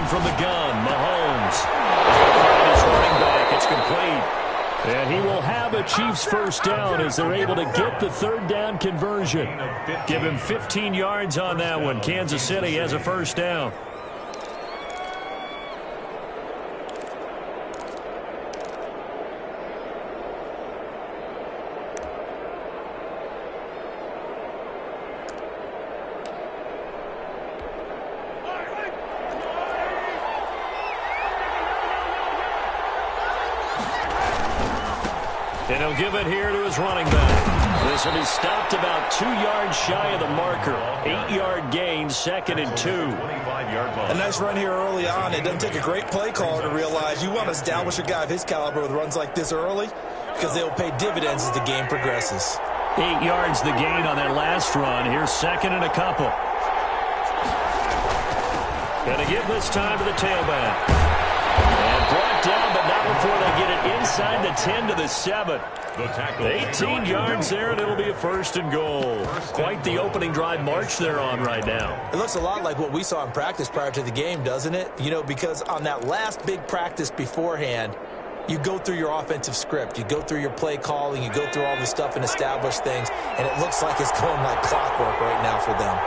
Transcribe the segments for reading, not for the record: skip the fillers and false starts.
throwing from the gun. Mahomes is going to find his running back. It's complete. And he will have a Chiefs first down as they're able to get the third down conversion. Give him 15 yards on that one. Kansas City has a first down. And he'll give it here to his running back. This one is stopped about 2 yards shy of the marker. 8-yard gain, 2nd and 2. A nice run here early on. It doesn't take a great play caller to realize you want to establish a guy of his caliber with runs like this early because they will pay dividends as the game progresses. 8 yards the gain on that last run. Here's 2nd and a couple. Going to give this time to the tailback. And brought down, but not before they get it inside the 10 to the 7. 18 yards there, and it'll be a 1st and goal. Quite the opening drive march they're on right now. It looks a lot like what we saw in practice prior to the game, doesn't it? You know, because on that last big practice beforehand, you go through your offensive script. You go through your play calling. You go through all the stuff and establish things, and it looks like it's going like clockwork right now for them.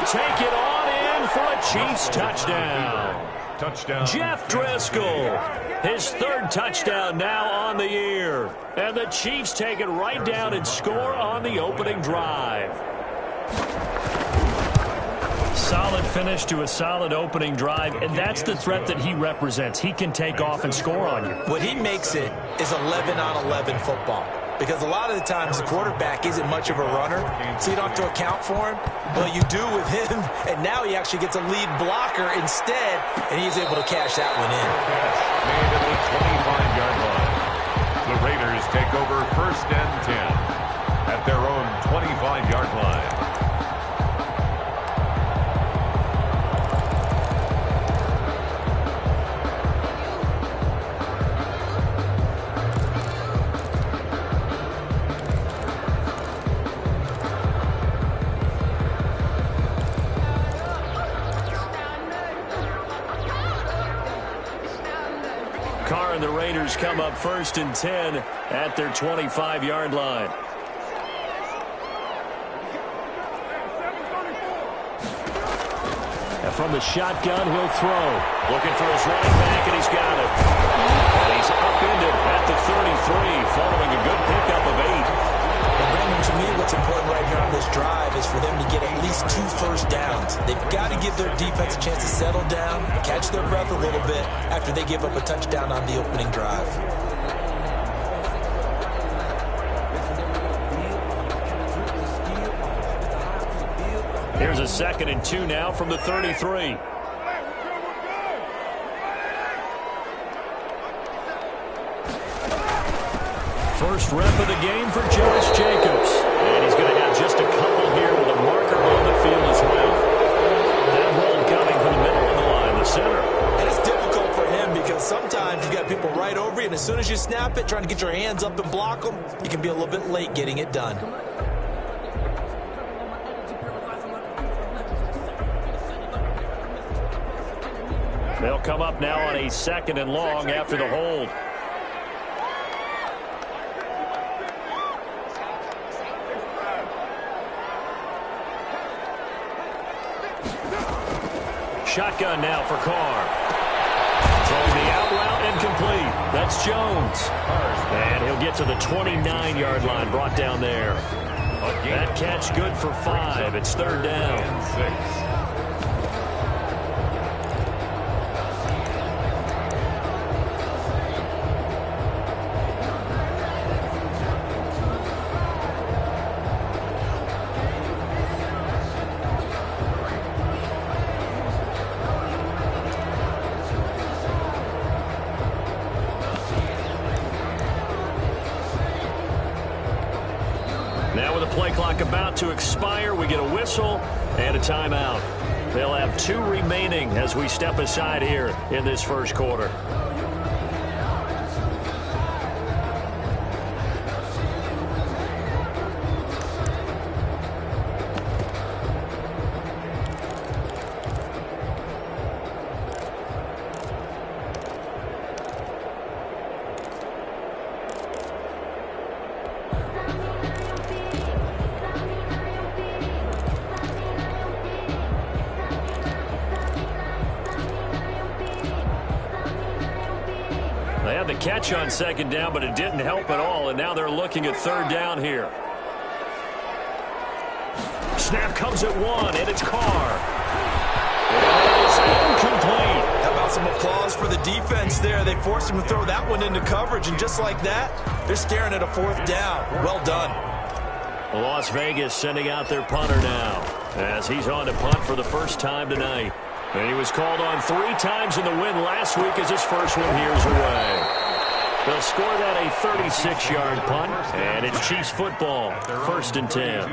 Take it on in for a Chiefs touchdown. Jeff Driscoll, his 3rd touchdown now on the year. And the Chiefs take it right down and score on the opening drive. Solid finish to a solid opening drive, and that's the threat that he represents. He can take off and score on you. What he makes it is 11-on-11 football. Because a lot of the times the quarterback isn't much of a runner, so you don't have to account for him. But you do with him, and now he actually gets a lead blocker instead, and he's able to cash that one in. Made at the 25-yard line. The Raiders take over 1st and 10 at their own 25-yard line. And the Raiders come up 1st and 10 at their 25-yard line. And from the shotgun, he'll throw. Looking for his running back, and he's got it. And he's upended at the 33, following a good pickup of 8. Well, Brandon, to me, what's important right here on this drive is for them to get at least 2 first downs. They've got to give their defense a chance to settle down, catch their breath a little bit after they give up a touchdown on the opening drive. Here's a 2nd and 2 now from the 33. First rep of the game for Josh Jacobs. And he's going to have just a couple here with a marker on the field as well. That hold coming from the middle of the line, the center. And it's difficult for him because sometimes you got people right over you, and as soon as you snap it, trying to get your hands up and block them, you can be a little bit late getting it done. They'll come up now on a 2nd and long after the hold. Shotgun now for Carr. Throwing the out route and complete. That's Jones. And he'll get to the 29-yard line, brought down there. That catch good for 5. It's 3rd down. to expire. We get a whistle and a timeout. They'll have 2 remaining as we step aside here in this first quarter. They had the catch on second down, but it didn't help at all, and now they're looking at third down here. Snap comes at 1, and it's Carr. It is incomplete. How about some applause for the defense there? They forced him to throw that one into coverage, and just like that, they're staring at a 4th down. Well done. Las Vegas sending out their punter now as he's on to punt for the first time tonight. And he was called on 3 times in the win last week as his first one here's away. They'll score that a 36-yard punt, and it's Chiefs football, 1st and 10.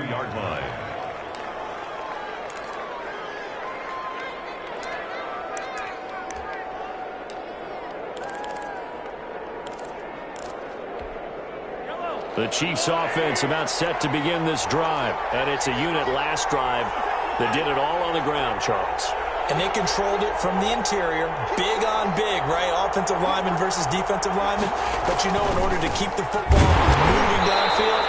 The Chiefs offense about set to begin this drive, and it's a unit last drive that did it all on the ground, Charles. And they controlled it from the interior, big on big, right? Offensive lineman versus defensive lineman. But you know, in order to keep the football moving downfield,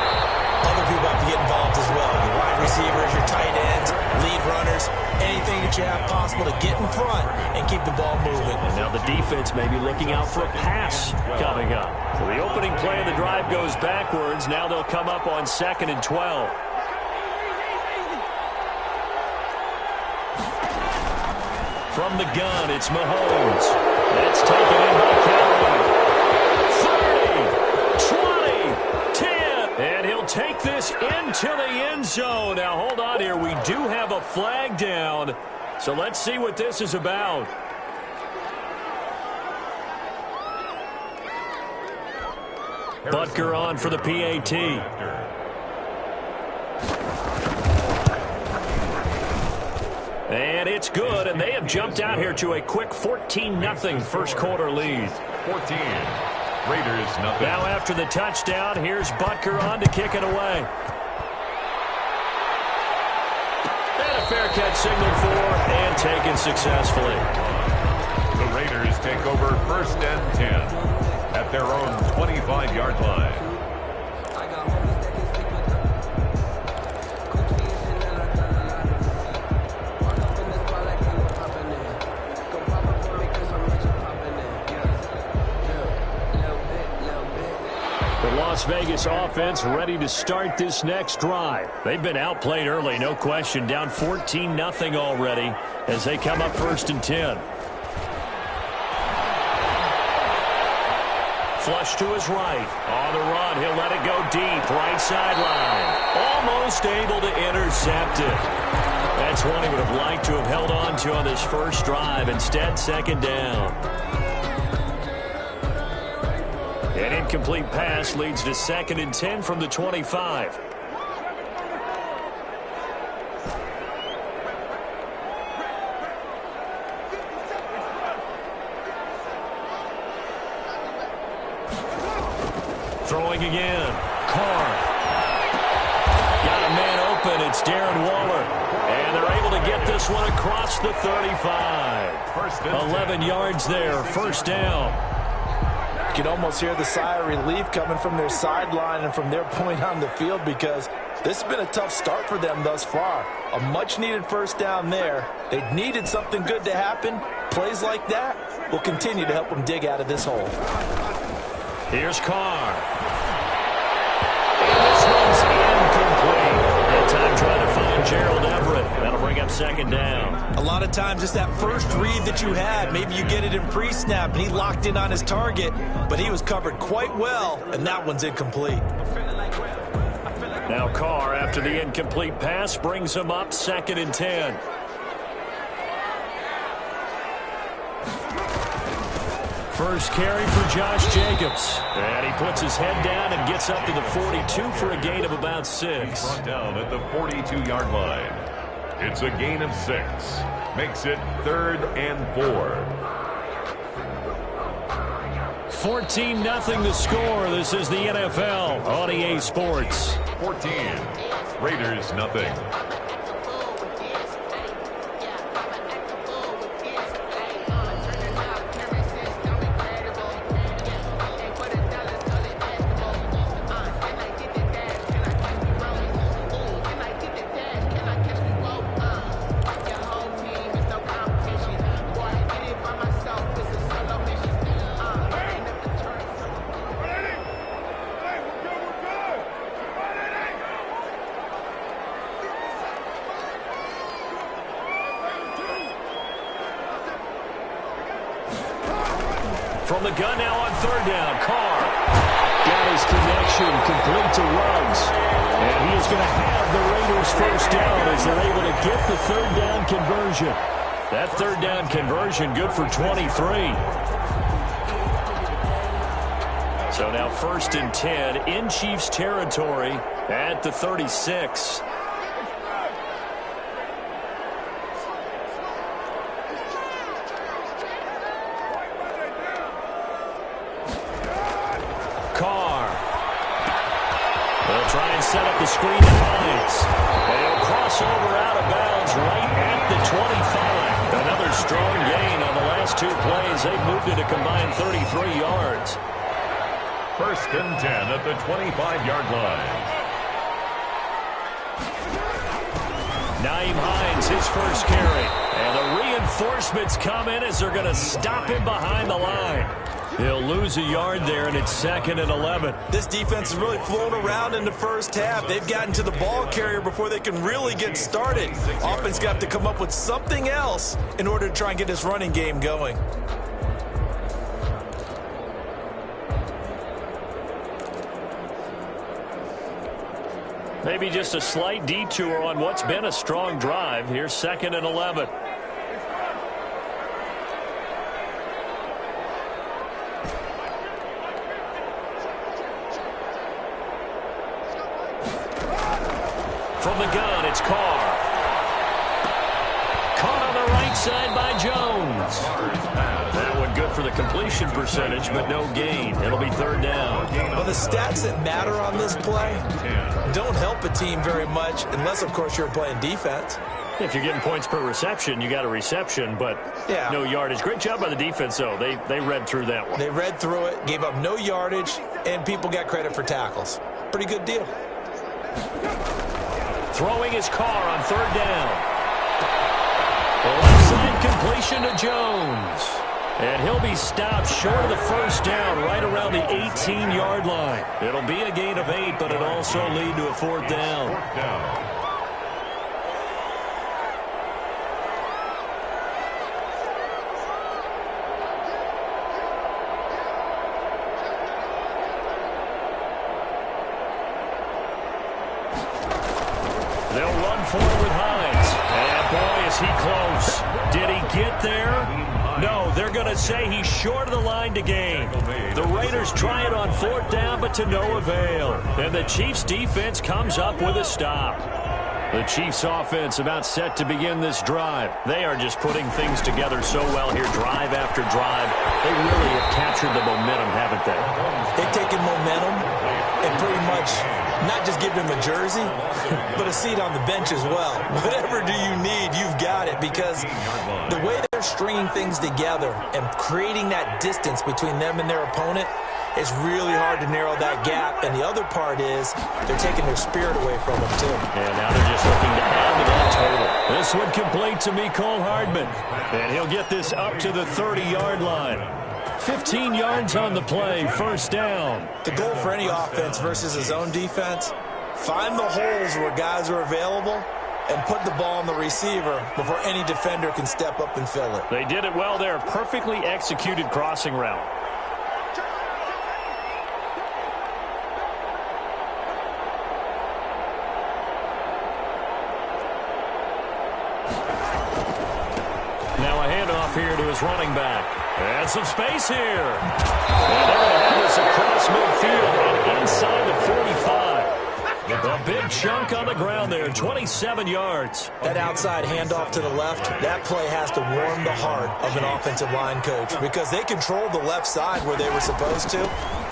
other people have to get involved as well. Your wide receivers, your tight ends, lead runners, anything that you have possible to get in front and keep the ball moving. And now the defense may be looking out for a pass coming up. So the opening play of the drive goes backwards. Now they'll come up on 2nd and 12. From the gun, it's Mahomes. That's taken in by Kelly. 30, 20, 10. And he'll take this into the end zone. Now, hold on here. We do have a flag down. So let's see what this is about. Butker on for the PAT. And it's good, and they have jumped out here to a quick 14-0 first quarter lead. 14. Raiders nothing. Now after the touchdown, here's Butker on to kick it away. And a fair catch signaled for and taken successfully. The Raiders take over 1st and 10 at their own 25-yard line. Las Vegas offense ready to start this next drive. They've been outplayed early, no question. Down 14-0 already as they come up 1st and 10. Flush to his right. On the run, he'll let it go deep. Right sideline. Almost able to intercept it. That's one he would have liked to have held on to on this first drive. Instead, 2nd down. An incomplete pass leads to 2nd and 10 from the 25. Throwing again. Carr. Got a man open. It's Darren Waller. And they're able to get this one across the 35. 11 yards there. 1st down. You can almost hear the sigh of relief coming from their sideline and from their point on the field because this has been a tough start for them thus far. A much-needed 1st down there. They needed something good to happen. Plays like that will continue to help them dig out of this hole. Here's Carr. And this one's incomplete. That time trying to find Gerald Everett. That'll bring up 2nd down. A lot of times it's that first read that you had. Maybe you get it in pre-snap, and he locked in on his target, but he was covered quite well, and that one's incomplete. Now Carr, after the incomplete pass, brings him up 2nd and 10. First carry for Josh Jacobs. And he puts his head down and gets up to the 42 for a gain of about 6. Brought down at the 42-yard line. It's a gain of 6. Makes it 3rd and 4. 14-0 the score. This is the NFL on EA Sports. 14. Raiders nothing. From the gun now on 3rd down. Carr got his connection complete to Ruggs. And he is going to have the Raiders first down as they're able to get the 3rd down conversion. That 3rd down conversion good for 23. So now 1st and 10 in Chiefs territory at the 36. Try and set up the screen to Hines. And he'll cross over out of bounds right at the 25. Another strong gain on the last 2 plays. They've moved it a combined 33 yards. 1st and 10 at the 25-yard line. Nyheim Hines, his first carry. And the reinforcements come in as they're going to stop him behind the line. He'll lose a yard there, and it's 2nd and 11. This defense has really flown around in the first half. They've gotten to the ball carrier before they can really get started. Offense got to come up with something else in order to try and get this running game going. Maybe just a slight detour on what's been a strong drive. Here's 2nd and 11. From the gun, it's Carr. Caught on the right side by Jones. That one good for the completion percentage, but no gain. It'll be 3rd down. Well, the stats that matter on this play don't help a team very much, unless, of course, you're playing defense. If you're getting points per reception, you got a reception, but no yardage. Great job by the defense, though. They read through that one. They read through it, gave up no yardage, and people got credit for tackles. Pretty good deal. Throwing his Carr on 3rd down. Left side completion to Jones. And he'll be stopped short of the first down right around the 18-yard line. It'll be a gain of 8, but it'll also lead to a 4th down. 4th down. They'll run for it with Hines. And boy, is he close. Did he get there? No, they're going to say he's short of the line to gain. The Raiders try it on 4th down, but to no avail. And the Chiefs defense comes up with a stop. The Chiefs offense about set to begin this drive. They are just putting things together so well here, drive after drive. They really have captured the momentum, haven't they? They've taken momentum and pretty much not just give them a jersey, but a seat on the bench as well. Whatever do you need, you've got it, because the way they're stringing things together and creating that distance between them and their opponent, it's really hard to narrow that gap. And the other part is they're taking their spirit away from them, too. And now they're just looking to add to that total. This one complete to Mecole Hardman. And he'll get this up to the 30-yard line. 15 yards on the play, 1st down. The goal for any offense versus his own defense, find the holes where guys are available and put the ball on the receiver before any defender can step up and fill it. They did it well there. Perfectly executed crossing route. Now a handoff here to his running back. And some space here. And they're going to have this across midfield and inside the 45. A big chunk on the ground there, 27 yards. That outside handoff to the left, that play has to warm the heart of an offensive line coach because they controlled the left side where they were supposed to.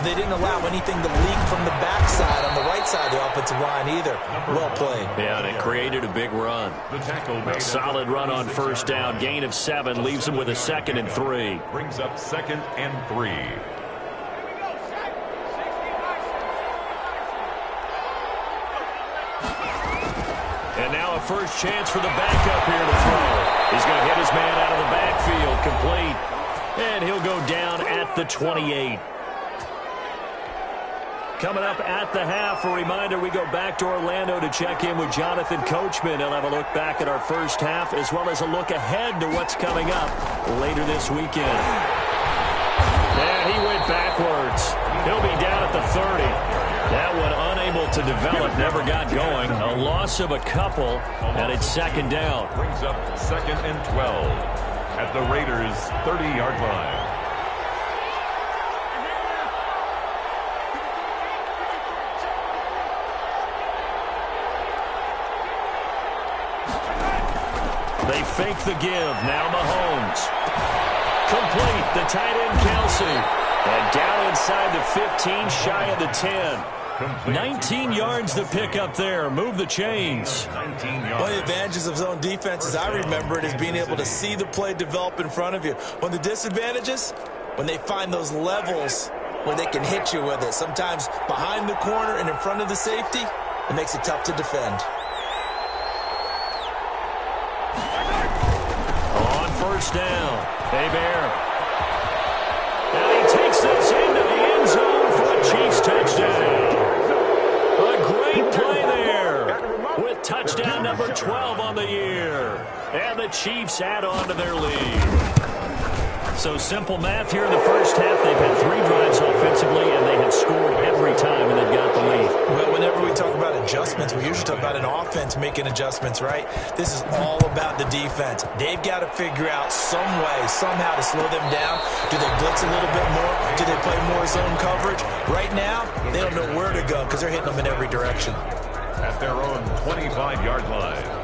They didn't allow anything to leak from the backside on the right side of the offensive line either. Well played. Yeah, and it created a big run. A solid run on first down. Gain of 7 leaves them with a 2nd and 3. Brings up 2nd and 3. And now a first chance for the backup here to throw. He's going to hit his man out of the backfield, complete. And he'll go down at the 28. Coming up at the half, a reminder, we go back to Orlando to check in with Jonathan Coachman. He'll have a look back at our first half as well as a look ahead to what's coming up later this weekend. And he went backwards. He'll be down at the 30. That one unable to develop, never got going. A loss of a couple, and it's 2nd down. Brings up 2nd and 12 at the Raiders' 30-yard line. They fake the give. Now Mahomes. Complete. The tight end, Kelsey. And down inside the 15, shy of the 10. 19 yards to pick up there. Move the chains. 19 yards. One of the advantages of zone defense, as I remember it, is being able to see the play develop in front of you. One of the disadvantages, when they find those levels where they can hit you with it. Sometimes behind the corner and in front of the safety, it makes it tough to defend. On first down, Bear. And he takes this into the end zone for a Chiefs touchdown. A great play there with touchdown number 12 on the year. And the Chiefs add on to their lead. So simple math here in the first half. They've had 3 drives offensively, and they have scored every time, and they've got the lead. Well, whenever we talk about adjustments, we usually talk about an offense making adjustments, right? This is all about the defense. They've got to figure out some way, somehow to slow them down. Do they blitz a little bit more? Do they play more zone coverage? Right now, they don't know where to go because they're hitting them in every direction. At their own 25-yard line.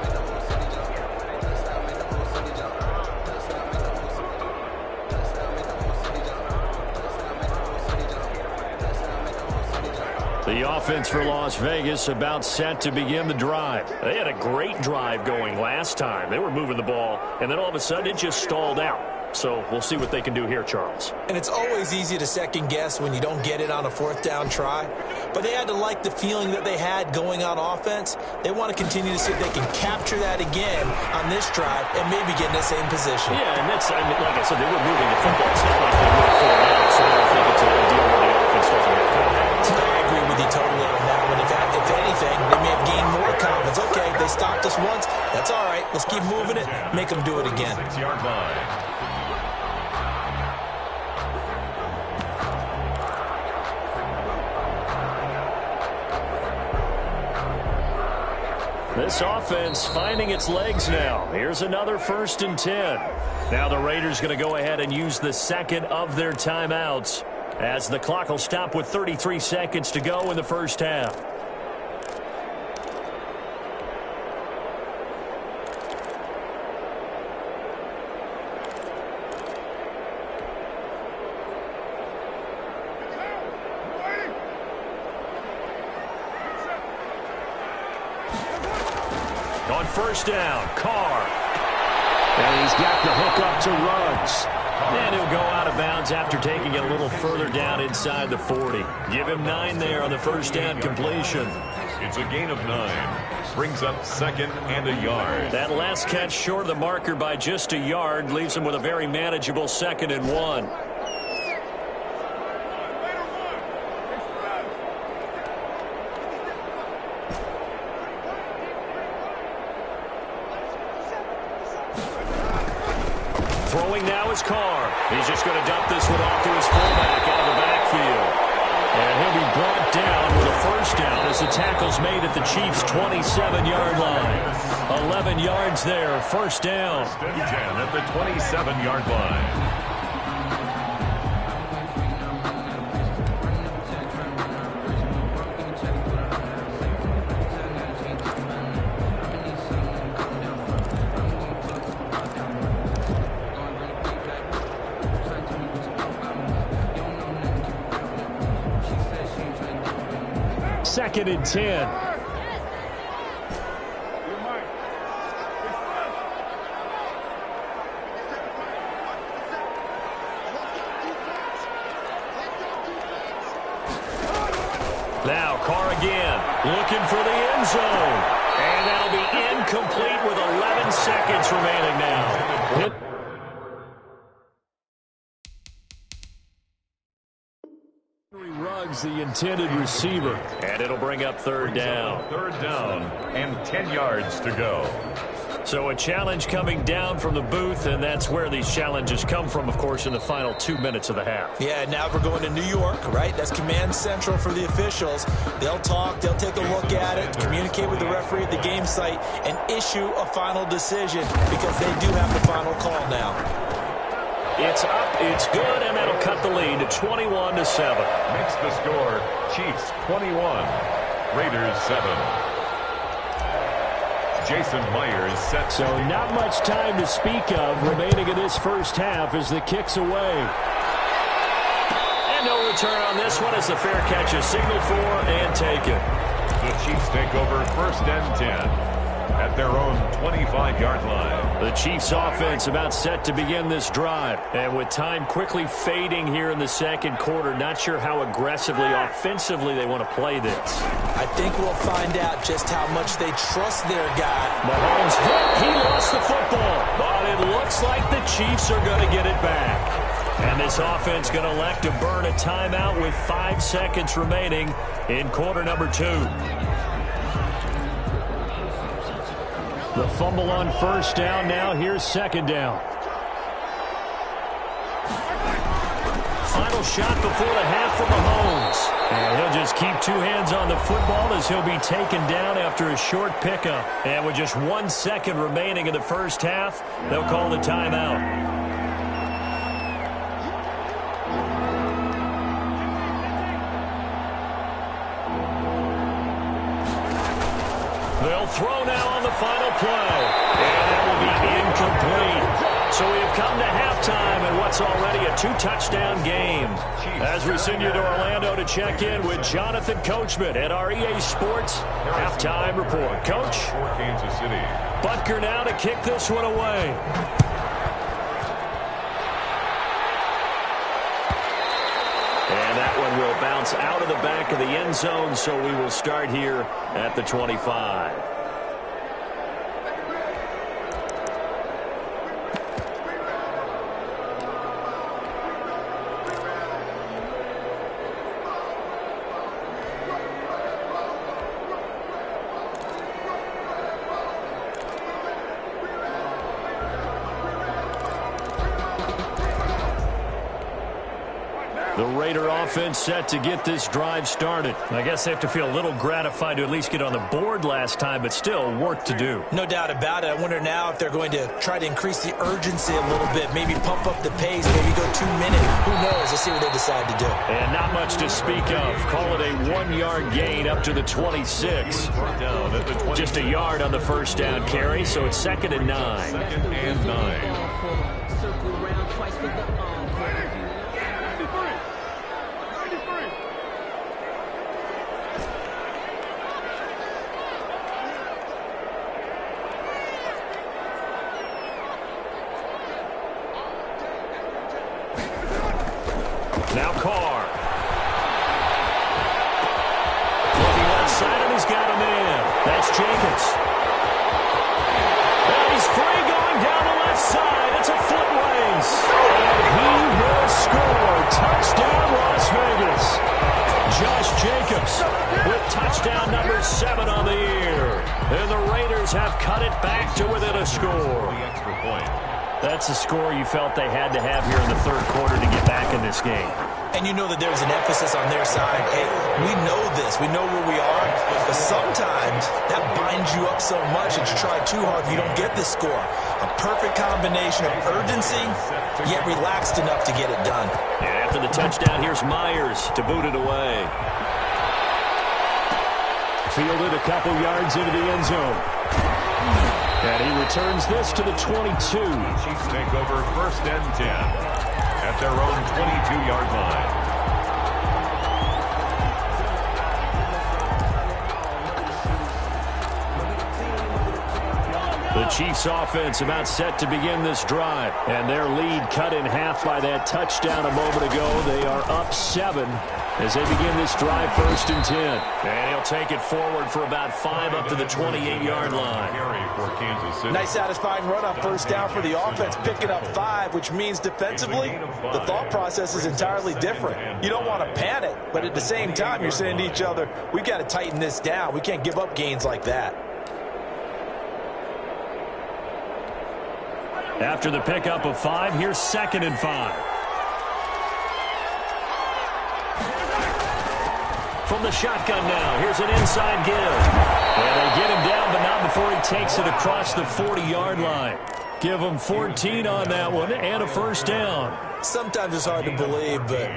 The offense for Las Vegas about set to begin the drive. They had a great drive going last time. They were moving the ball, and then all of a sudden it just stalled out. So we'll see what they can do here, Charles. And it's always easy to second guess when you don't get it on a 4th down try. But they had to like the feeling that they had going on offense. They want to continue to see if they can capture that again on this drive and maybe get in the same position. Yeah, and that's, I mean, like I said, they were moving the football. It's not like they went 4 out, so I don't think it's a deal where the offense doesn't have confidence. I agree with you totally on that one. If anything, they may have gained more confidence. Okay, they stopped us once. That's all right. Let's keep moving it. Make them do it again. 6-yard line. This offense finding its legs now. Here's another 1st and 10. Now the Raiders going to go ahead and use the 2nd of their timeouts as the clock will stop with 33 seconds to go in the first half. On first down, Carr. And he's got the hook up to Ruggs. And he'll go out of bounds after taking it a little further down inside the 40. Give him 9 there on the first down completion. It's a gain of 9. Brings up 2nd and a yard. That last catch short of the marker by just a yard leaves him with a very manageable 2nd and 1. Throwing now is Carr. He's just going to dump this one off to his fullback out of the backfield. And he'll be brought down with a first down as the tackle's made at the Chiefs' 27-yard line. 11 yards there, first down. 10 at the 27-yard line. 2nd and 10. Now Carr again, looking for the end zone. And that'll be incomplete with 11 seconds remaining now. Ruggs, the intended receiver. And it'll bring up 3rd down. 3rd down and 10 yards to go. So a challenge coming down from the booth, and that's where these challenges come from, of course, in the final 2 minutes of the half. Yeah, now we're going to New York, right? That's command central for the officials. They'll talk, they'll take a look at it, communicate with the referee at the game site, and issue a final decision because they do have the final call now. It's up, it's good, and that'll cut the lead to 21-7. Makes the score Chiefs 21, Raiders 7. Jason Myers set. So not much time to speak of remaining in this first half as the kick's away. And no return on this one as the fair catch is signaled for and taken. The Chiefs take over 1st and 10 at their own 25-yard line. The Chiefs offense about set to begin this drive. And with time quickly fading here in the 2nd quarter, not sure how aggressively, offensively they want to play this. I think we'll find out just how much they trust their guy. Mahomes hit. He lost the football. But it looks like the Chiefs are going to get it back. And this offense going to elect to burn a timeout with 5 seconds remaining in quarter number 2. The fumble on 1st down. Now here's 2nd down. Final shot before the half for Mahomes. And he'll just keep 2 hands on the football as he'll be taken down after a short pickup. And with just 1 second remaining in the first half, they'll call the timeout. They'll throw now on the final play. And that will be incomplete. So we have come to halftime in what's already a 2-touchdown game. As we send you to Orlando to check in with Jonathan Coachman at our EA Sports Halftime Report. Coach? For Kansas City. Butker now to kick this one away. And that one will bounce out of the back of the end zone, so we will start here at the 25. The Raider offense set to get this drive started. I guess they have to feel a little gratified to at least get on the board last time, but still work to do. No doubt about it. I wonder now if they're going to try to increase the urgency a little bit, maybe pump up the pace, maybe go 2 minutes. Who knows? Let's see what they decide to do. And not much to speak of. Call it a 1-yard gain up to the 26. Just a yard on the first down carry, so it's 2nd and 9. 2nd and 9. Circle around twice for the Now Carr. Looking left side, and he's got a man. That's Jacobs. And he's free going down the left side. It's a foot race. And he will score. Touchdown, Las Vegas. Josh Jacobs with touchdown number 7 on the year. And the Raiders have cut it back to within a score. The extra point. That's a score you felt they had to have here in the 3rd quarter to get back in this game. And you know that there's an emphasis on their side. Hey, we know this. We know where we are. But sometimes that binds you up so much that you try too hard, you don't get the score. A perfect combination of urgency, yet relaxed enough to get it done. And after the touchdown, here's Myers to boot it away. Fielded a couple yards into the end zone. And he returns this to the 22. Chiefs take over 1st and 10 at their own 22-yard line. Chiefs offense about set to begin this drive. And their lead cut in half by that touchdown a moment ago. They are up 7 as they begin this drive, 1st and 10. And he'll take it forward for about 5 up to the 28-yard line. Nice satisfying run on 1st down for the offense, picking up 5, which means defensively, the thought process is entirely different. You don't want to panic, but at the same time, you're saying to each other, we've got to tighten this down. We can't give up gains like that. After the pickup of 5, here's 2nd and 5. From the shotgun now, here's an inside give. And they get him down, but not before he takes it across the 40-yard line. Give him 14 on that one and a 1st down. Sometimes it's hard to believe, but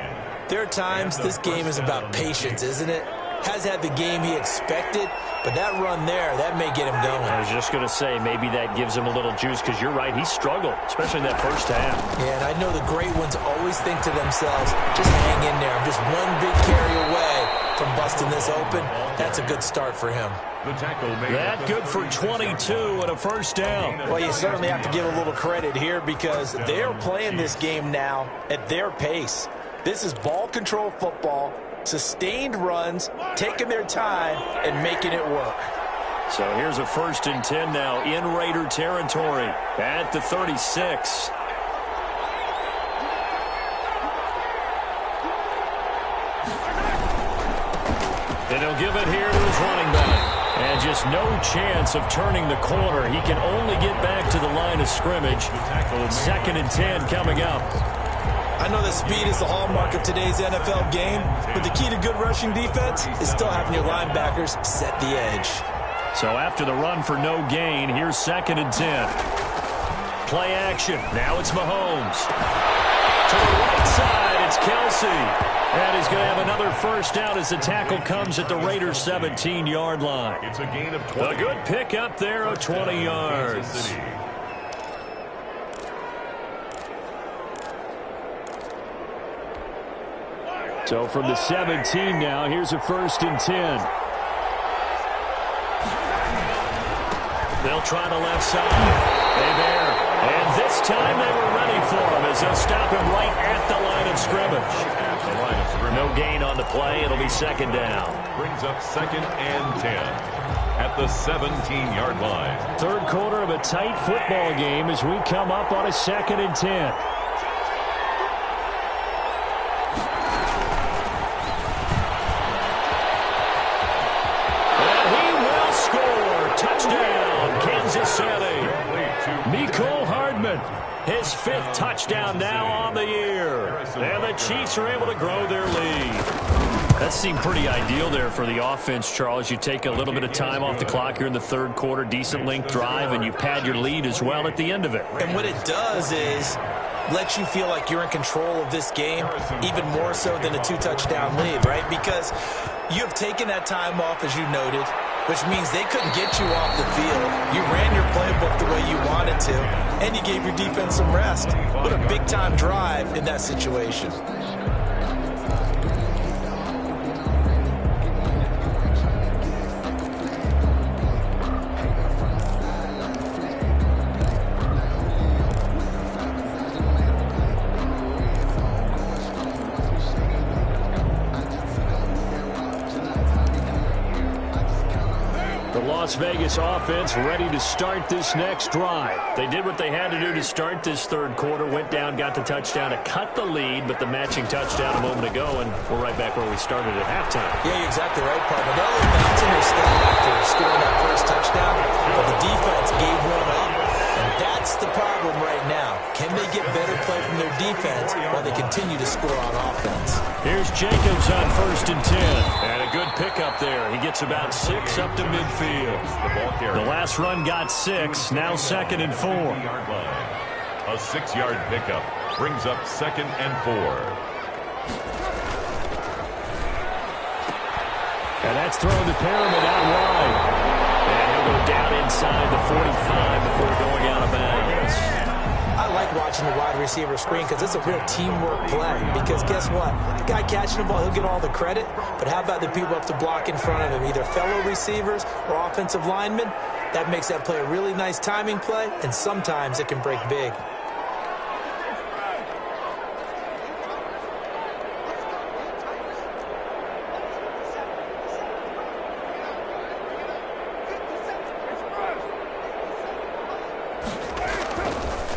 there are times this game is about patience, isn't it? Has had the game he expected, but that run there, that may get him going. I was just going to say, maybe that gives him a little juice, because you're right, he struggled, especially in that 1st half. Yeah, and I know the great ones always think to themselves, just hang in there. I'm just one big carry away from busting this open. That's a good start for him. That good for 22 and a 1st down. Well, you certainly have to give a little credit here, because they're playing this game now at their pace. This is ball control football, sustained runs, taking their time, and making it work. So here's a 1st and 10 now in Raider territory at the 36. And he'll give it here to his running back. And just no chance of turning the corner. He can only get back to the line of scrimmage. 2nd and 10 coming up. I know that speed is the hallmark of today's NFL game, but the key to good rushing defense is still having your linebackers set the edge. So after the run for no gain, here's 2nd and 10. Play action. Now it's Mahomes. To the right side, it's Kelsey. And he's going to have another 1st down as the tackle comes at the Raiders' 17-yard line. It's a gain of 20. A good pick up there of 20 yards. So from the 17 now, here's a 1st and 10. They'll try the left side. They're there. And this time they were ready for him as they'll stop him right at the line of scrimmage. No gain on the play. It'll be 2nd down. Brings up 2nd and 10 at the 17-yard line. 3rd quarter of a tight football game as we come up on a 2nd and 10. His 5th touchdown now on the year. And the Chiefs are able to grow their lead. That seemed pretty ideal there for the offense, Charles. You take a little bit of time off the clock here in the 3rd quarter, decent length drive, and you pad your lead as well at the end of it. And what it does is let you feel like you're in control of this game, even more so than a 2-touchdown lead, right? Because you have taken that time off, as you noted, which means they couldn't get you off the field. You ran your playbook the way you wanted to, and you gave your defense some rest. What a big-time drive in that situation. Las Vegas offense ready to start this next drive. They did what they had to do to start this 3rd quarter, went down, got the touchdown to cut the lead, but the matching touchdown a moment ago, and we're right back where we started at halftime. Yeah, you're exactly right, partner. They're only bouncing their step after scoring that 1st touchdown, but the defense gave one up. And that's the problem right now. Can they get better play from their defense while they continue to score on offense? Here's Jacobs on 1st and 10. And a good pickup there. He gets about 6 up to midfield. The last run got 6. Now 2nd and 4. A 6-yard pickup brings up 2nd and 4. And that's thrown to Pyramid out wide. And he'll go down inside the 45 before going out of bounds. I like watching the wide receiver screen because it's a real teamwork play. Because guess what? The guy catching the ball, he'll get all the credit. But how about the people up to block in front of him, either fellow receivers or offensive linemen? That makes that play a really nice timing play, and sometimes it can break big.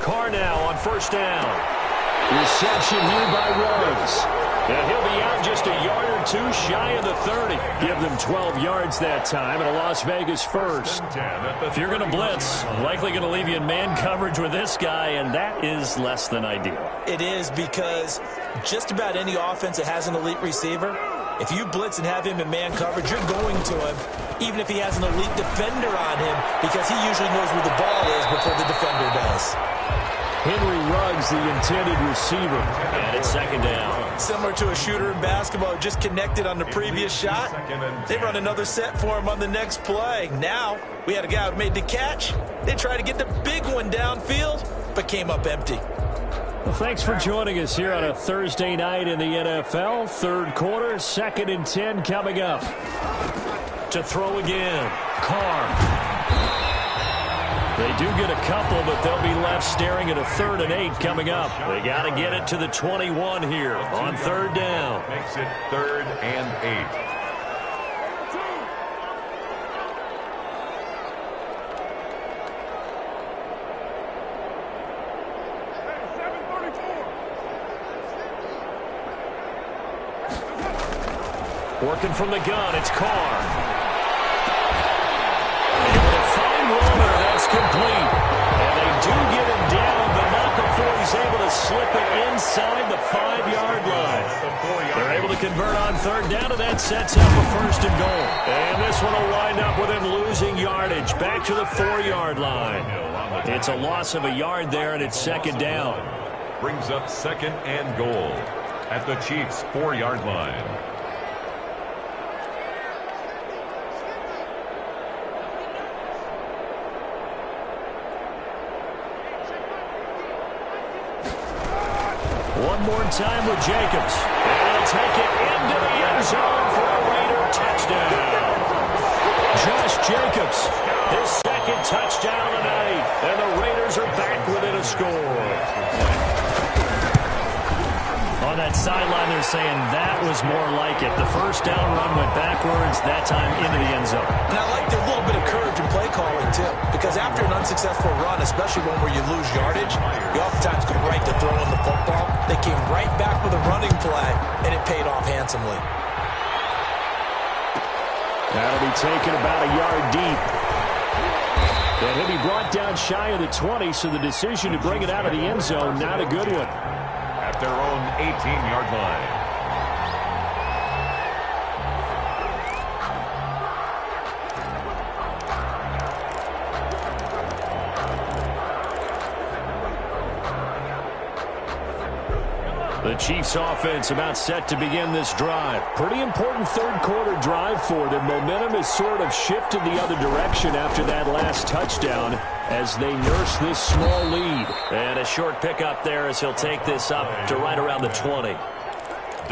Carr now on first down. Reception here by Ruggs. And he'll be out just a yard or two shy of the 30. Give them 12 yards that time and a Las Vegas first. If you're going to blitz, likely going to leave you in man coverage with this guy, and that is less than ideal. It is, because just about any offense that has an elite receiver, if you blitz and have him in man coverage, you're going to him, even if he has an elite defender on him, because he usually knows where the ball is before the defender does. Henry Ruggs, the intended receiver, and it's second down. Similar to a shooter in basketball, just connected on the previous shot. They run another set for him on the next play. Now, we had a guy who made the catch. They tried to get the big one downfield, but came up empty. Well, thanks for joining us here on a Thursday night in the NFL. Third quarter, 2nd and 10 coming up. To throw again, Carr. They do get a couple, but they'll be left staring at a 3rd and 8 coming up. They got to get it to the 21 here on 3rd down. Makes it 3rd and 8. Working from the gun, it's Carr. Able to find Roller, that's complete. And they do get him down, but not before he's able to slip it inside the 5-yard line. They're able to convert on 3rd down, and that sets up a 1st and goal. And this one will wind up with him losing yardage, back to the 4-yard line. It's a loss of a yard there, and it's 2nd down. Brings up 2nd and goal at the Chiefs' 4-yard line. One more time with Jacobs. And he'll take it into the end zone for a Raider touchdown. Josh Jacobs, his 2nd touchdown of the night. And the Raiders are back within a score. On that sideline, they're saying that was more like it. The first down run went backwards, that time into the end zone. And I like the little bit of courage in play calling, too, because after an unsuccessful run, especially one where you lose yardage, you oftentimes go right to throwing the football. They came right back with a running play, and it paid off handsomely. That'll be taken about a yard deep. And he'll be brought down shy of the 20, so the decision to bring it out of the end zone, not a good one. At their own 18-yard line. The Chiefs offense about set to begin this drive. Pretty important 3rd quarter drive for them. Momentum has sort of shifted the other direction after that last touchdown as they nurse this small lead. And a short pickup there as he'll take this up to right around the 20.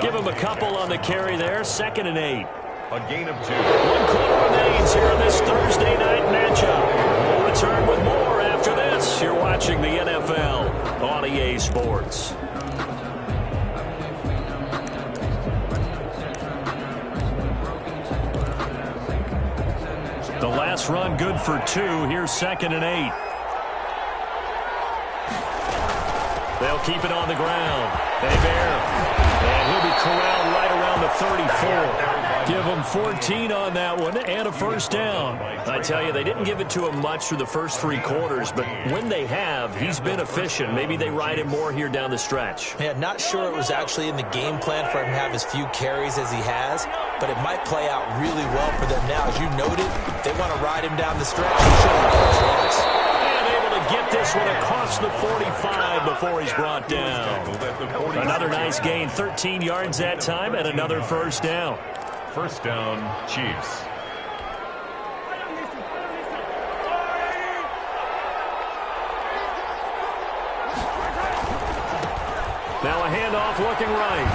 Give him a couple on the carry there. 2nd and 8. A gain of 2. 1 quarter remains here in this Thursday night matchup. We'll return with more after this. You're watching the NFL on EA Sports. The last run good for 2. Here's 2nd and 8. They'll keep it on the ground. They bear. And he'll be corralled right around the 34. Give him 14 on that one and a 1st down. I tell you, they didn't give it to him much through the first 3 quarters, but when they have, he's been efficient. Maybe they ride him more here down the stretch. Yeah, not sure it was actually in the game plan for him to have as few carries as he has, but it might play out really well for them now. As you noted, they want to ride him down the stretch and show him first yards. And able to get this one across the 45 before he's brought down. Another nice gain, 13 yards that time, and another 1st down. 1st down, Chiefs. Now a handoff looking right.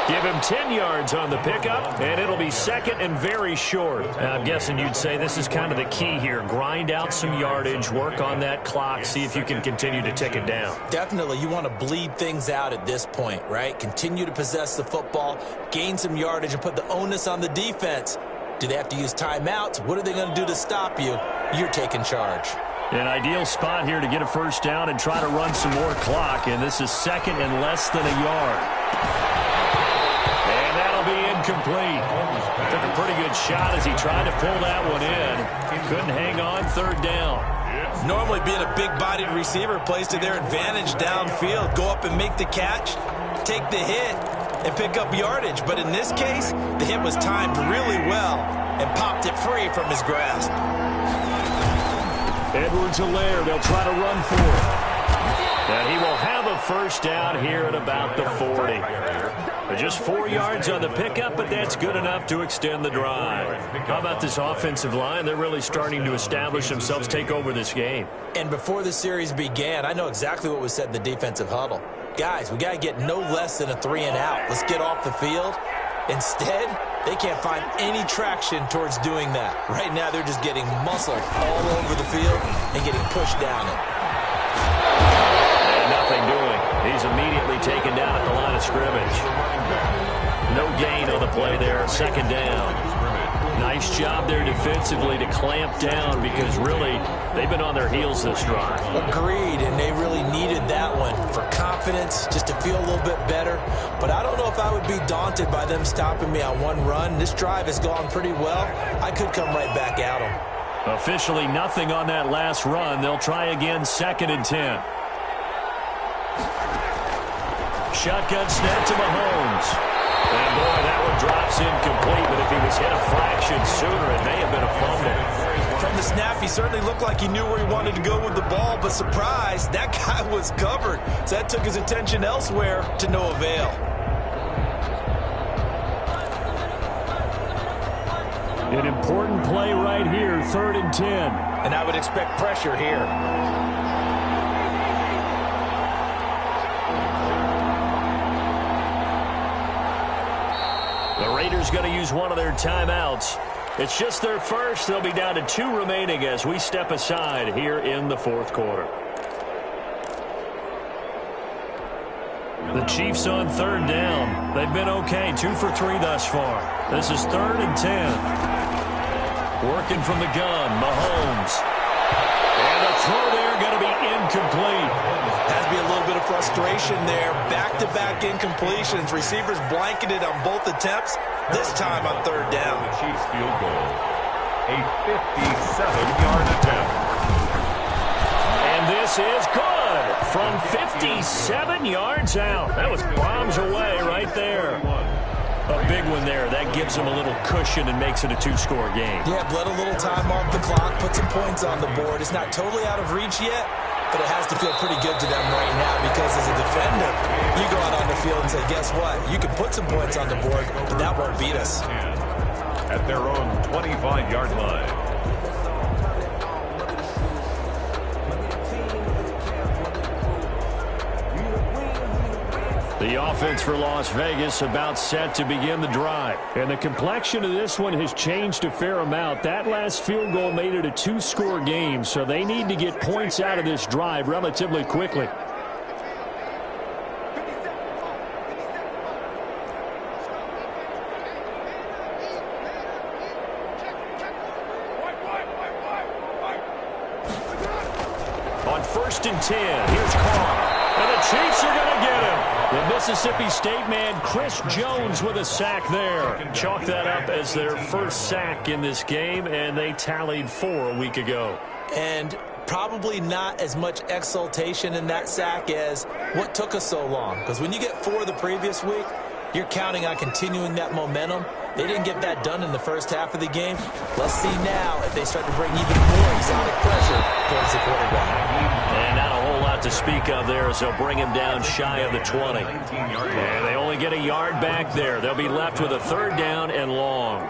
Give him 10 yards on the pickup, and it'll be second and very short. I'm guessing you'd say this is kind of the key here. Grind out some yardage, work on that clock, see if you can continue to tick it down. Definitely, you want to bleed things out at this point, right? Continue to possess the football, gain some yardage, and put the onus on the defense. Do they have to use timeouts? What are they going to do to stop you? You're taking charge. An ideal spot here to get a first down and try to run some more clock, and this is second and less than a yard. And that'll be incomplete. Took a pretty good shot as he tried to pull that one in. Couldn't hang on, third down. Normally being a big-bodied receiver plays to their advantage downfield. Go up and make the catch, take the hit, and pick up yardage. But in this case, the hit was timed really well and popped it free from his grasp. Edwards-Helaire, they'll try to run for it. And he will have a first down here at about the 40. Just 4 yards on the pickup, but that's good enough to extend the drive. How about this offensive line? They're really starting to establish themselves, take over this game. And before the series began, I know exactly what was said in the defensive huddle. Guys, we got to get no less than a 3-and-out. Let's get off the field. Instead, they can't find any traction towards doing that. Right now, they're just getting muscled all over the field and getting pushed down it. And nothing doing. He's immediately taken down at the line of scrimmage. No gain on the play there. Second down. Nice job there defensively to clamp down because really they've been on their heels this drive. Agreed, and they really needed that one for confidence, just to feel a little bit better. But I don't know if I would be daunted by them stopping me on one run. This drive has gone pretty well. I could come right back at them. Officially nothing on that last run. They'll try again, second and 10. Shotgun snap to Mahomes. And, boy, that one drops incomplete, but if he was hit a fraction sooner, it may have been a fumble. From the snap, he certainly looked like he knew where he wanted to go with the ball, but surprise, that guy was covered. So that took his attention elsewhere to no avail. An important play right here, third and 10. And I would expect pressure here. The Raiders going to use one of their timeouts. It's just their first. They'll be down to 2 remaining as we step aside here in the fourth quarter. The Chiefs on third down. They've been okay, 2 for 3 thus far. This is third and 10. Working from the gun, Mahomes. And the throw there going to be incomplete. Has to be a little bit of frustration there. Back-to-back incompletions. Receivers blanketed on both attempts, this time on third down. The Chiefs field goal. A 57-yard attempt. And this is good from 57 yards out. That was bombs away right there. A big one there. That gives them a little cushion and makes it a 2-score game. Yeah, bled a little time off the clock, put some points on the board. It's not totally out of reach yet, but it has to feel pretty good to them right now because as a defender, you go out on the field and say, guess what? You can put some points on the board, but that won't beat us. At their own 25-yard line. The offense for Las Vegas about set to begin the drive. And the complexion of this one has changed a fair amount. That last field goal made it a 2-score game, so they need to get points out of this drive relatively quickly. On first and 10, here's Carr. And the Chiefs are going to get him. The Mississippi State man, Chris Jones, with a sack there. Chalk that up as their first sack in this game, and they tallied 4 a week ago. And probably not as much exultation in that sack as what took us so long. Because when you get 4 the previous week, you're counting on continuing that momentum. They didn't get that done in the first half of the game. Let's see now if they start to bring even more exotic pressure towards the quarterback. And not a whole lot to speak of there as they'll bring him down shy of the 20. And they only get a yard back there. They'll be left with a third down and long.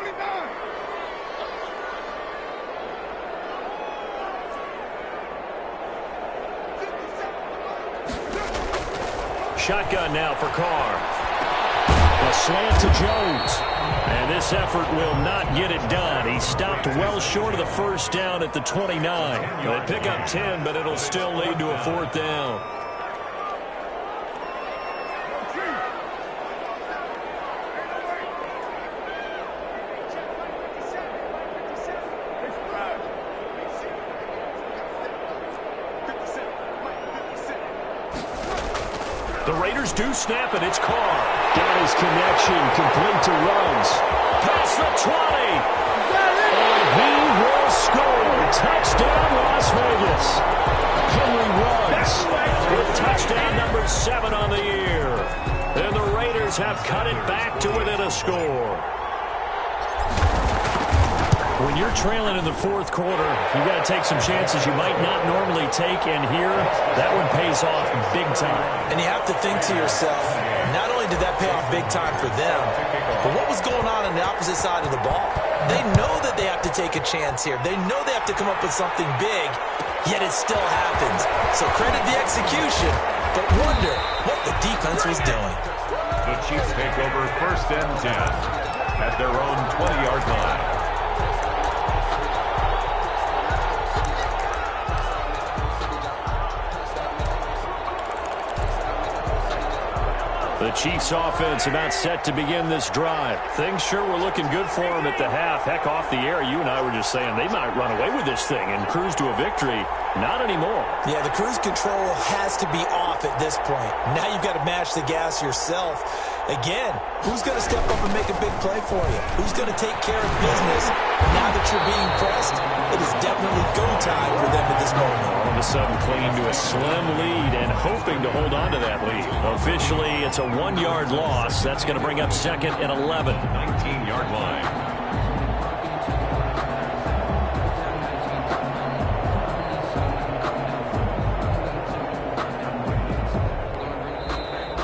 Shotgun now for Carr. A slant to Jones. And this effort will not get it done. He stopped well short of the first down at the 29. They pick up 10, but it'll still lead to a fourth down. The Raiders do snap it. It's Carr. Got his connection, complete to Ruggs. Past the 20. And he will score. Touchdown, Las Vegas. Henry Ruggs with touchdown number 7 on the year. And the Raiders have cut it back to within a score. When you're trailing in the fourth quarter, you've got to take some chances you might not normally take, and here, that one pays off big time. And you have to think to yourself, not only did that pay off big time for them, but what was going on the opposite side of the ball? They know that they have to take a chance here. They know they have to come up with something big, yet it still happens. So credit the execution, but wonder what the defense was doing. The Chiefs take over 1st and 10 at their own 20-yard line. The Chiefs offense about set to begin this drive. Things sure were looking good for them at the half. Heck, off the air, you and I were just saying they might run away with this thing and cruise to a victory. Not anymore. Yeah, the cruise control has to be off at this point. Now you've got to match the gas yourself. Again, who's going to step up and make a big play for you? Who's going to take care of business? Now that you're being pressed, it is definitely go time for them at this moment. All of a sudden clinging to a slim lead and hoping to hold on to that lead. Officially, it's a 1-yard loss. That's going to bring up 2nd and 11. 19-yard line.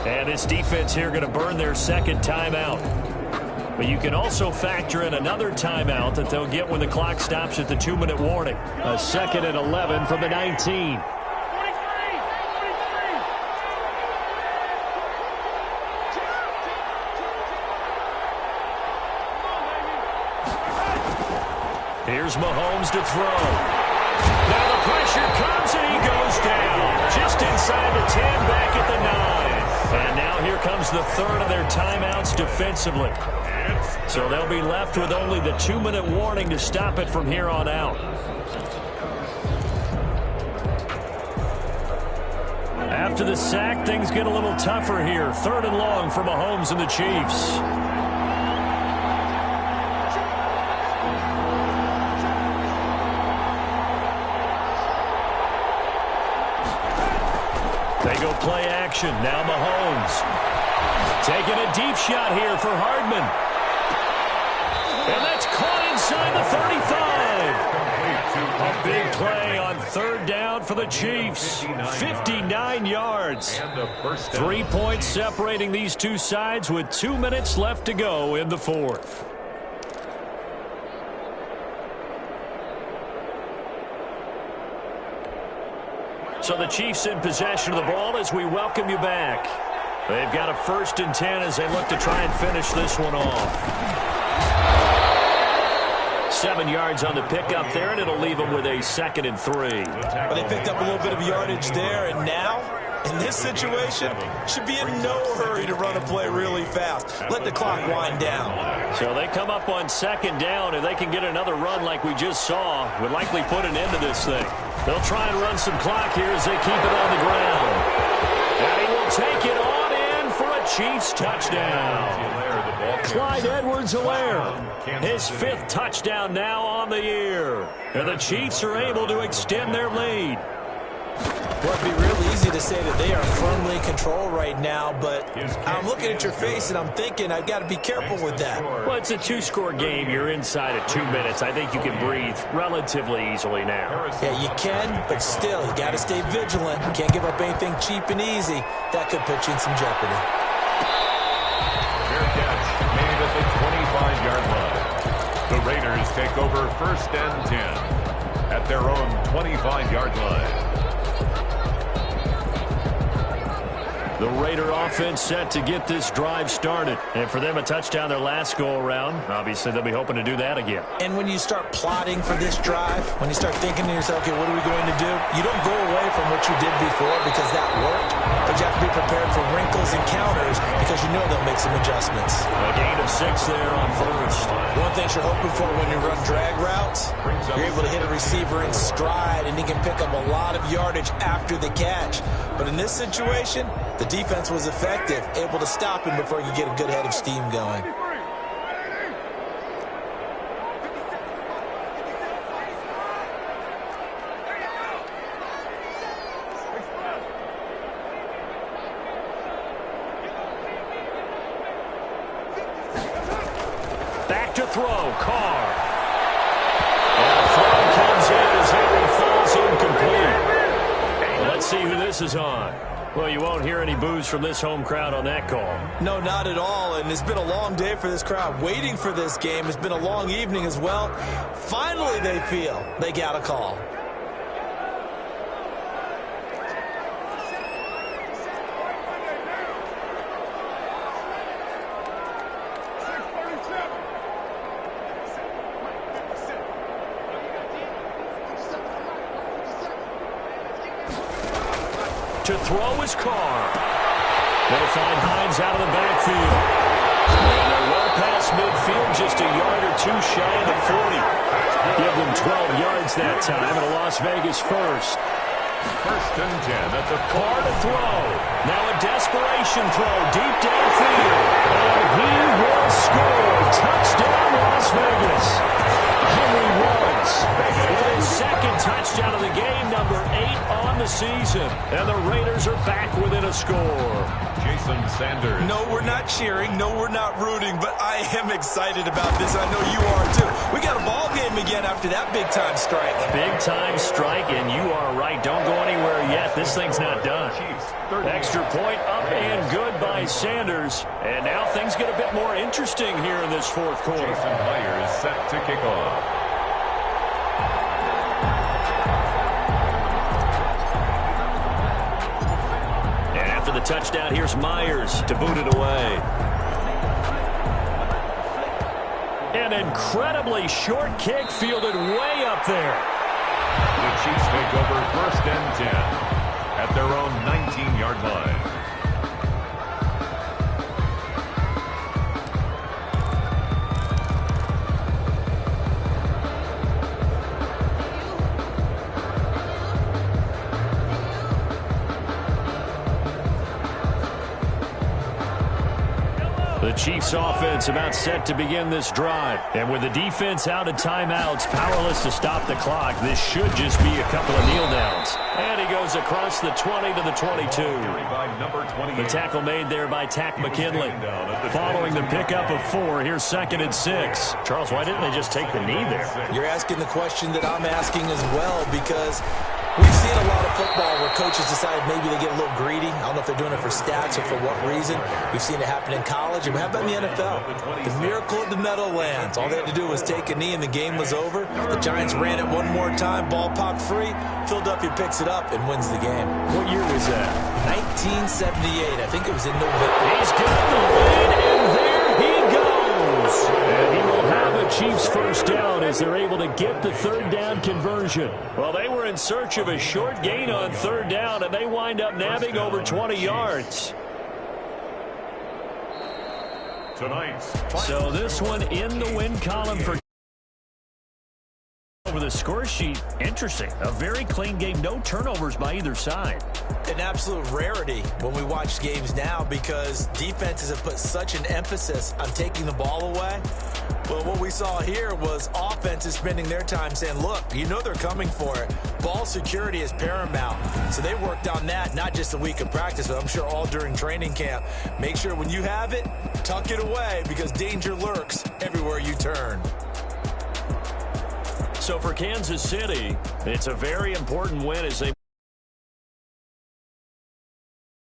And this defense here going to burn their second timeout. But you can also factor in another timeout that they'll get when the clock stops at the 2-minute warning. A 2nd and 11 from the 19. Here's Mahomes to throw. Now the pressure comes and he goes down. Just inside the 10, back at the 9. And now here comes the third of their timeouts defensively. So they'll be left with only the 2-minute warning to stop it from here on out. After the sack, things get a little tougher here. 3rd and long for Mahomes and the Chiefs. They go play action. Now Mahomes. Taking a deep shot here for Hardman. And that's caught inside the 35. A big play on 3rd down for the Chiefs. 59 yards. 3 points separating these two sides with 2 minutes left to go in the 4th. So the Chiefs in possession of the ball as we welcome you back. They've got a 1st and 10 as they look to try and finish this one off. 7 yards on the pickup there, and it'll leave them with a 2nd and 3. Well, they picked up a little bit of yardage there, and now, in this situation, should be in no hurry to run a play really fast. Let the clock wind down. So they come up on 2nd down, and they can get another run like we just saw. Would likely put an end to this thing. They'll try and run some clock here as they keep it on the ground. And he will take it on in for a Chiefs touchdown. Clyde Edwards-Helaire, his 5th touchdown now on the year. And the Chiefs are able to extend their lead. Well, it'd be real easy to say that they are firmly in control right now, but I'm looking at your face and I'm thinking I've got to be careful with that. Well, it's a 2-score game. You're inside of 2 minutes. I think you can breathe relatively easily now. Yeah, you can, but still, you got to stay vigilant. You can't give up anything cheap and easy. That could put you in some jeopardy. Fair catch made at the 25-yard line. The Raiders take over 1st and 10 at their own 25-yard line. The Raider offense set to get this drive started. And for them, a touchdown their last go-around. Obviously, they'll be hoping to do that again. And when you start plotting for this drive, when you start thinking to yourself, okay, what are we going to do? You don't go away from what you did before because that worked, but you have to be prepared for wrinkles and counters because you know they'll make some adjustments. A gain of 6 there on first. One thing you're hoping for when you run drag routes, you're able to hit a receiver in stride, and he can pick up a lot of yardage after the catch. But in this situation, the defense was effective, able to stop him before he could get a good head of steam going. Back to throw, Carr. And the throw comes in as Henry falls incomplete. Let's see who this is on. Well, you won't hear any boos from this home crowd on that call. No, not at all, and it's been a long day for this crowd. Waiting for this game. It's been a long evening as well. Finally, they feel they got a call. To throw is Carr. They'll find Hines out of the backfield. And they're well past midfield, just a yard or two shy of the 40. Give them 12 yards that time, and a Las Vegas first. First and 10 at the Carr to throw. Now a desperation throw deep downfield. And he will score. Touchdown, Las Vegas. Henry runs. With his second touchdown of the game, number 8 on the season. And the Raiders are back within a score. Jason Sanders. No, we're not cheering. No, we're not rooting. But I am excited about this. I know you are, too. We got a ball game again after that big-time strike. Big-time strike, and you are right. Don't go anywhere yet. This thing's not done. Extra point up and good by Sanders. And now things get a bit more interesting here in this fourth quarter. Jason Myers set to kick off. The touchdown, here's Myers to boot it away. An incredibly short kick fielded way up there. The Chiefs take over first and 10 at their own 19-yard line. The Chiefs offense about set to begin this drive. And with the defense out of timeouts, powerless to stop the clock, this should just be a couple of kneel downs. And he goes across the 20 to the 22. The tackle made there by Tack McKinley. Following the pickup of 4, here's 2nd and 6. Charles, why didn't they just take the knee there? You're asking the question that I'm asking as well, because we've seen a lot of football where coaches decide maybe they get a little greedy. I don't know if they're doing it for stats or for what reason. We've seen it happen in college, and we have it in the NFL. The miracle of the Meadowlands. All they had to do was take a knee, and the game was over. The Giants ran it one more time. Ball popped free. Philadelphia picks it up and wins the game. What year was that? 1978. I think it was in November. He's got the lead, and there he goes. And he will have a Chiefs first down as they're able to get the third down conversion. Well, they were in search of a short gain on third down, and they wind up nabbing over 20 yards. So this one in the win column for over the score sheet. Interesting. A very clean game. No turnovers by either side. An absolute rarity when we watch games now because defenses have put such an emphasis on taking the ball away. Well, what we saw here was offenses spending their time saying, look, you know they're coming for it. Ball security is paramount. So they worked on that not just a week of practice, but I'm sure all during training camp. Make sure when you have it, tuck it away because danger lurks everywhere you turn. So for Kansas City, it's a very important win as they